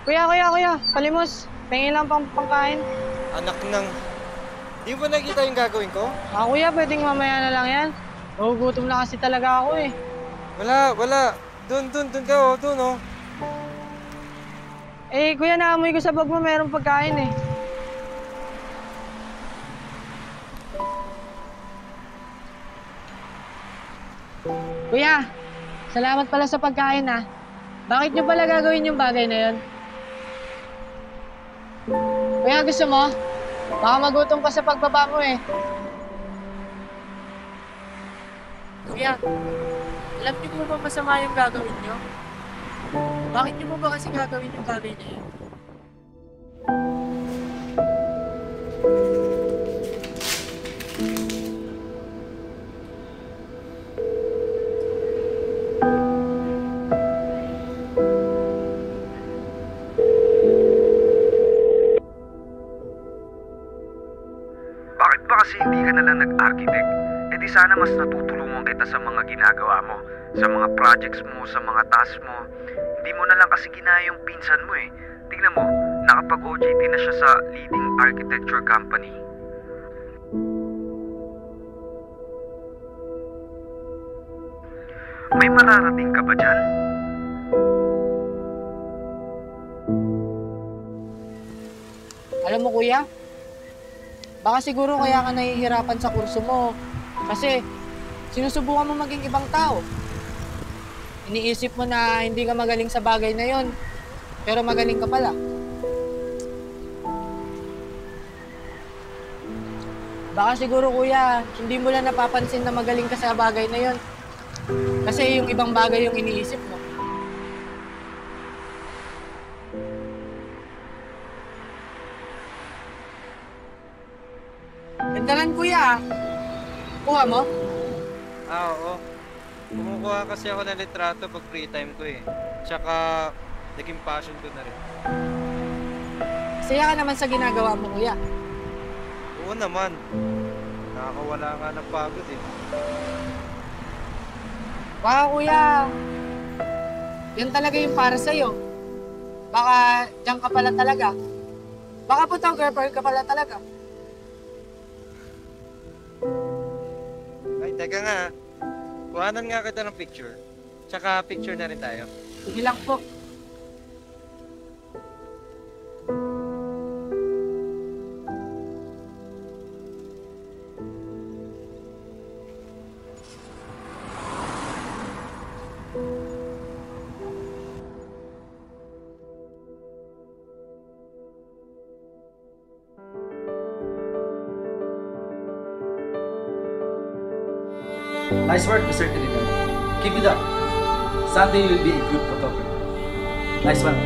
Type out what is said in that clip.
Kuya, palimos. Tingin lang pangkain. Anak ng... Di mo nakita yung gagawin ko? Kuya, pwedeng mamaya na lang yan. Nagugutom na kasi talaga ako eh. Wala. Doon ka, oh. Doon, oh. Kuya, naamoy ko sa bag mo, mayroong pagkain eh. Kuya, salamat pala sa pagkain ah. Bakit nyo pala gagawin yung bagay na yun? Kuya, gusto mo? Baka magutom ka sa pagbaba mo eh. Kuya, alam niyo po ba masama yung gagawin niyo? Bakit niyo po ba kasi gagawin yung bagay na yun? Bakit ba kasi hindi ka na lang nag-architect? E di sana mas natutulungan kita sa mga ginagawa mo, sa mga projects mo, sa mga tasks mo. Hindi mo na lang kasi ginaya yung pinsan mo eh. Tingnan mo, nakapag-OJT na siya sa leading architecture company. May mararating ka ba dyan? Alam mo kuya, baka siguro kaya ka nahihirapan sa kurso mo. Kasi sinusubukan mo maging ibang tao. Iniisip mo na hindi ka magaling sa bagay na yon, pero magaling ka pala. Baka siguro kuya, hindi mo lang napapansin na magaling ka sa bagay na yon. Kasi yung ibang bagay yung iniisip mo. Gandaran kuya, kuha mo? Oo. Kumukuha kasi ako ng litrato pag free time ko eh. Tsaka, naging passion ko na rin. Saya ka naman sa ginagawa mo kuya. Oo naman. Nakakawala nga ng pagod eh. Baka kuya, yan talaga yung para sa'yo. Baka diyan ka pala talaga. Baka photographer ka pala talaga. Ay, teka nga. Kuhanan nga kita ng picture. Tsaka picture na rin tayo. Sige lang po. Nice work, Mr. Trinidad. Keep it up. Someday you will be a good photographer. Nice one.